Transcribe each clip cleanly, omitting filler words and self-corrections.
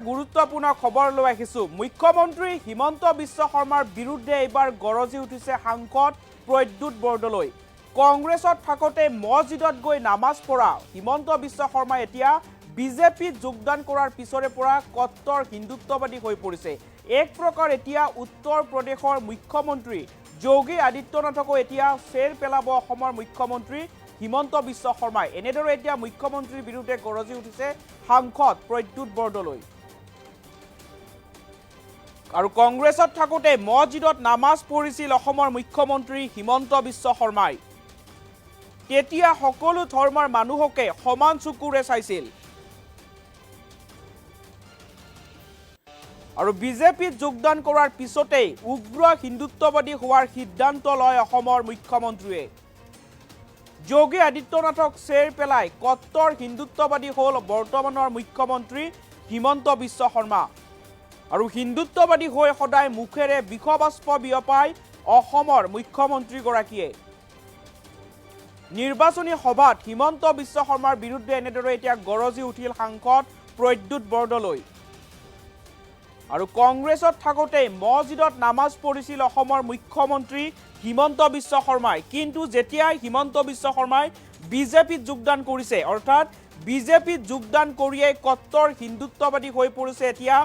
গুৰুত্বপূৰ্ণ খবৰ লৈ আহিছো। মুখ্যমন্ত্ৰী হিমন্ত বিশ্ব শৰ্মাৰ বিৰুদ্ধে এইবাৰ গৰজি উঠিছে সাংসদ প্ৰদ্যুৎ বৰদলৈ। কংগ্ৰেছত থাকোঁতে মছজিদত গৈ নামাজ পঢ়া হিমন্ত বিশ্ব শৰ্মা এতিয়া বিজেপিত যোগদান কৰাৰ পিছৰে পৰা কট্টৰ হিন্দুত্ববাদী হৈ পৰিছে। এক প্ৰকাৰ এতিয়া উত্তৰ প্ৰদেশৰ মুখ্যমন্ত্ৰী যোগী আদিত্যনাথকো এতিয়া চেৰ পেলাব অসমৰ মুখ্যমন্ত্ৰী হিমন্ত বিশ্ব শৰ্মাই। এনেদৰে এতিয়া মুখ্যমন্ত্ৰীৰ বিৰুদ্ধে গৰজি উঠিছে সাংসদ প্ৰদ্যুৎ বৰদলৈ। আৰু কংগ্ৰেছত থাকোঁতে মছজিদত নামাজ পঢ়িছিল অসমৰ মুখ্যমন্ত্ৰী হিমন্ত বিশ্ব শৰ্মাই। তেতিয়া সকলো ধৰ্মৰ মানুহকে সমান চকুৰে চাইছিল। আৰু বিজেপিত যোগদান কৰাৰ পিছতেই উগ্ৰ হিন্দুত্ববাদী হোৱাৰ সিদ্ধান্ত লয় অসমৰ মুখ্যমন্ত্ৰীয়ে। যোগী আদিত্যনাথক চেৰ পেলাই কট্টৰ হিন্দুত্ববাদী হ'ল বৰ্তমানৰ মুখ্যমন্ত্ৰী হিমন্ত বিশ্ব শৰ্মা। আৰু হিন্দুত্ববাদী হৈ সদায় মুখেৰে বিষবাষ্প বিয়পায় অসমৰ মুখ্যমন্ত্ৰীগৰাকীয়ে। নিৰ্বাচনী সভাত হিমন্ত বিশ্ব শৰ্মাৰ বিৰুদ্ধে এনেদৰে এতিয়া গৰজি উঠিল সাংসদ প্ৰদ্যুৎ বৰদলৈ। আৰু কংগ্ৰেছত থাকোঁতে মছজিদত নামাজ পঢ়িছিল অসমৰ মুখ্যমন্ত্ৰী হিমন্ত বিশ্ব শৰ্মাই। কিন্তু যেতিয়াই হিমন্ত বিশ্ব শৰ্মাই বিজেপিত যোগদান কৰিছে, অৰ্থাৎ বিজেপিত যোগদান কৰিয়েই কট্টৰ হিন্দুত্ববাদী হৈ পৰিছে এতিয়া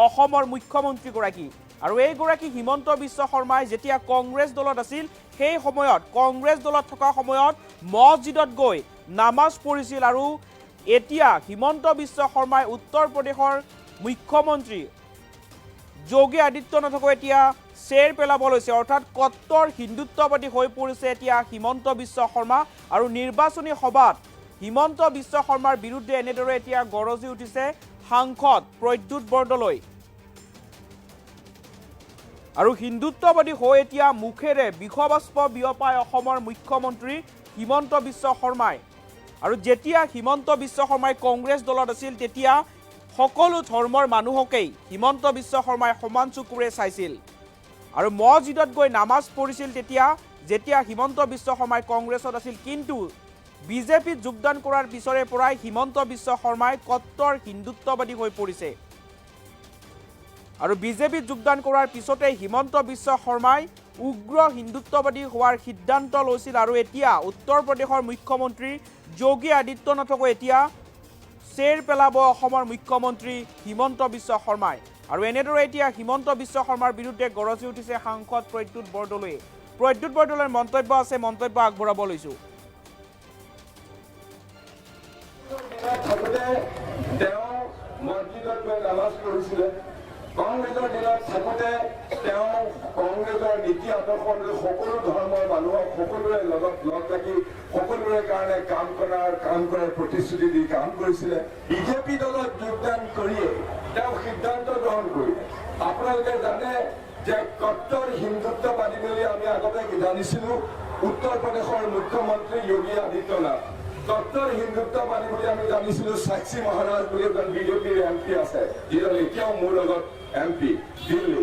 অসমৰ মুখ্যমন্ত্ৰীগৰাকী। আৰু এইগৰাকী হিমন্ত বিশ্ব শৰ্মাই যেতিয়া কংগ্ৰেছ দলত আছিল, সেই সময়ত কংগ্ৰেছ দলত থকা সময়ত মছজিদত গৈ নামাজ পঢ়িছিল। আৰু এতিয়া হিমন্ত বিশ্ব শৰ্মাই উত্তৰ প্ৰদেশৰ মুখ্যমন্ত্ৰী যোগী আদিত্যনাথকো এতিয়া চেৰ পেলাব লৈছে, অৰ্থাৎ কট্টৰ হিন্দুত্ববাদী হৈ পৰিছে এতিয়া হিমন্ত বিশ্ব শৰ্মা। আৰু নিৰ্বাচনী সভাত হিমন্ত বিশ্ব শৰ্মাৰ বিৰুদ্ধে এনেদৰে এতিয়া গৰজি উঠিছে সাংসদ প্ৰদ্যুৎ বৰদলৈ। আৰু হিন্দুত্ববাদী হৈ এতিয়া মুখেৰে বিষবাষ্প বিয়পায় অসমৰ মুখ্যমন্ত্ৰী হিমন্ত বিশ্ব শৰ্মাই। আৰু যেতিয়া হিমন্ত বিশ্ব শৰ্মাই কংগ্ৰেছ দলত আছিল, তেতিয়া সকলো ধৰ্মৰ মানুহকেই হিমন্ত বিশ্ব শৰ্মাই সমান চকুৰে চাইছিল। আৰু মছজিদত গৈ নামাজ পঢ়িছিল যেতিয়া হিমন্ত বিশ্ব শৰ্মাই কংগ্ৰেছত আছিল। কিন্তু বিজেপিত যোগদান কৰাৰ পিছৰে পৰাই হিমন্ত বিশ্ব শৰ্মাই কট্টৰ হিন্দুত্ববাদী হৈ পৰিছে। আৰু বিজেপিত যোগদান কৰাৰ পিছতেই হিমন্ত বিশ্ব শৰ্মাই উগ্ৰ হিন্দুত্ববাদী হোৱাৰ সিদ্ধান্ত লৈছিল। আৰু এতিয়া উত্তৰ প্ৰদেশৰ মুখ্যমন্ত্ৰী যোগী আদিত্যনাথকো এতিয়া চেৰ পেলাব অসমৰ মুখ্যমন্ত্ৰী হিমন্ত বিশ্ব শৰ্মাই। আৰু এনেদৰে এতিয়া হিমন্ত বিশ্ব শৰ্মাৰ বিৰুদ্ধে গৰজি উঠিছে সাংসদ প্ৰদ্যুৎ বৰদলৈয়ে। প্ৰদ্যুৎ বৰদলৈৰ মন্তব্য আছে, মন্তব্য আগবঢ়াব লৈছোঁ। তেওঁ মছজিদত গৈ নামাজ পঢ়িছিলে। কংগ্ৰেছৰ দিনত থাকোঁতে তেওঁ কংগ্ৰেছৰ নীতি আদৰ্শ সকলো ধৰ্মৰ মানুহক সকলোৰে লগত লগ লাগি সকলোৰে কাৰণে কাম কৰাৰ প্ৰতিশ্ৰুতি দি কাম কৰিছিলে। বিজেপি দলত যোগদান কৰিয়ে তেওঁ সিদ্ধান্ত গ্ৰহণ কৰিলে। আপোনালোকে জানে যে কট্টৰ হিন্দুত্ববাদী বুলি আমি আগতে জানিছিলো উত্তৰ প্ৰদেশৰ মুখ্যমন্ত্ৰী যোগী আদিত্যনাথ। কট্টৰ হিন্দুত্ববাদী বুলি আমি জানিছিলো সাক্ষী মহাৰাজ বুলি এজন বিজেপিৰ MP আছে, যিজন এতিয়াও মোৰ লগত MP দিল্লী।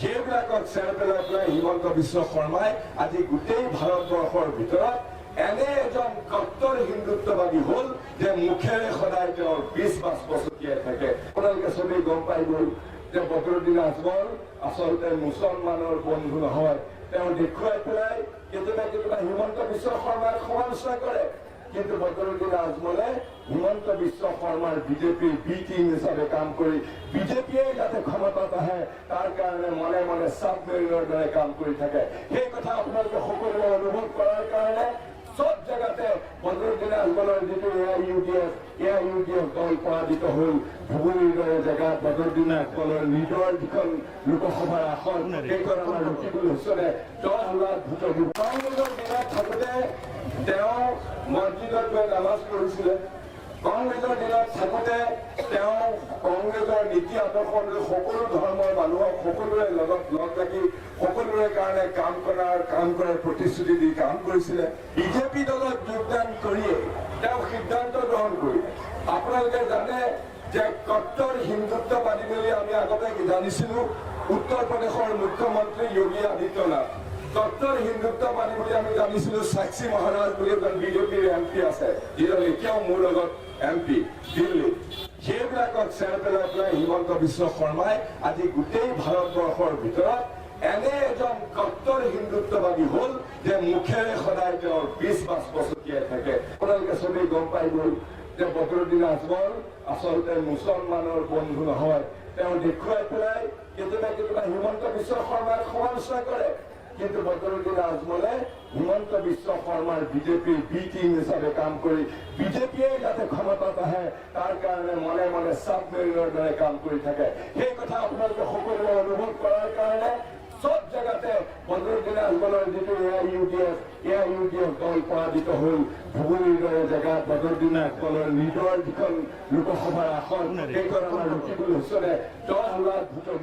সেইবিলাকক চেৰ পেলাই পেলাই হিমন্ত বিশ্ব শৰ্মাই আজি গোটেই ভাৰতবৰ্ষৰ ভিতৰত এনে এজন কট্টৰ হিন্দুত্ববাদী হ'ল যে মুখেৰে সদায় তেওঁৰ বিষবাষ্প ছটিয়াই থাকে। আপোনালোকে চবেই গম পাই গ'ল যে বদৰুদ্দিন আজমল আচলতে মুছলমানৰ বন্ধু নহয়। তেওঁ দেখুৱাই পেলাই কেতিয়াবা হিমন্ত বিশ্ব শৰ্মাক সমালোচনা কৰে। কিন্তু বদৰুদ্দিন আজমলে হিমন্ত বিশ্ব শৰ্মাৰ বিজেপিৰ বি টিম হিচাপে কাম কৰি বিজেপিয়ে যাতে ক্ষমতাত আহে তাৰ কাৰণে মনে মনে চাবমেৰিনৰ দৰে কাম কৰি থাকে। সেই কথা আপোনালোকে সকলোৱে অনুভৱ কৰাৰ কাৰণে চব জেগাতে বদৰুদ্দিন আজমলৰ যিটো AIUDF দল পৰাজিত হ'ল। ধুবুৰীৰ দৰে জেগাত বদৰুদ্দিন আজমলৰ নিজৰ যিখন লোকসভাৰ আসন সেইখন আমাৰ ৰকিবুল হুছেইনে 10 লাখ ভোটৰ কংগ্ৰেছৰ দিনত থাকোঁতে তেওঁ মছজিদত গৈ নামাজ পঢ়িছিলে। কংগ্ৰেছৰ দিনত থাকোঁতে তেওঁ কংগ্ৰেছৰ নীতি আদৰ্শ সকলো ধৰ্মৰ মানুহক সকলোৰে লগত লগ লাগি সকলোৰে কাৰণে কাম কৰাৰ প্ৰতিশ্ৰুতি দি কাম কৰিছিলে। বিজেপি দলত যোগদান কৰিয়ে তেওঁ সিদ্ধান্ত গ্ৰহণ কৰিলে। আপোনালোকে জানে যে কট্টৰ হিন্দুত্ববাদী বুলি আমি আগতে জানিছিলো উত্তৰ প্ৰদেশৰ মুখ্যমন্ত্ৰী যোগী আদিত্যনাথ। কট্টৰ হিন্দুত্ববাদী বুলি আমি জানিছিলো সাক্ষী মহাৰাজ বুলি এজন বিজেপিৰ MP আছে, যিজন এতিয়াও মোৰ লগত MP দিল্লী। সেইবিলাকক চেৰ পেলাই পেলাই হিমন্ত বিশ্ব শৰ্মাই আজি গোটেই ভাৰতবৰ্ষৰ ভিতৰত এনে এজন কট্টৰ হিন্দুত্ববাদী হ'ল যে মুখেৰে সদায় তেওঁৰ বিষ বাষ্প ছটিয়াই থাকে। আপোনালোকে চবেই গম পাই গ'ল যে বদৰুদ্দিন আজমল আচলতে মুছলমানৰ বন্ধু নহয়। তেওঁ দেখুৱাই পেলাই কেতিয়াবা হিমন্ত বিশ্ব শৰ্মাক সমালোচনা কৰে, কিন্তু বদৰুদ্দিন আজমলে হিমন্ত বিশ্ব শৰ্মাৰ বিজেপিৰ বি টিম হিচাপে কাম কৰি বিজেপিয়ে যাতে ক্ষমতাত আহে তাৰ কাৰণে মনে মনে ছাবমেৰিনৰ দৰে কাম কৰি থাকে। সেই কথা আপোনালোকে সকলোৱে অনুভৱ কৰাৰ কাৰণে চব জেগাতে বদৰুদ্দিন আজমলৰ যিটো এআইইউডিএফ দল পৰাজিত হ'ল। ধুবুৰীৰ দৰে জেগাত বদৰুদ্দিন আজমলৰ নিজৰ যিখন লোকসভাৰ আসন সেইখন আমাৰ ৰকিবুল হুছেইনে 10 লাখ ভোটৰ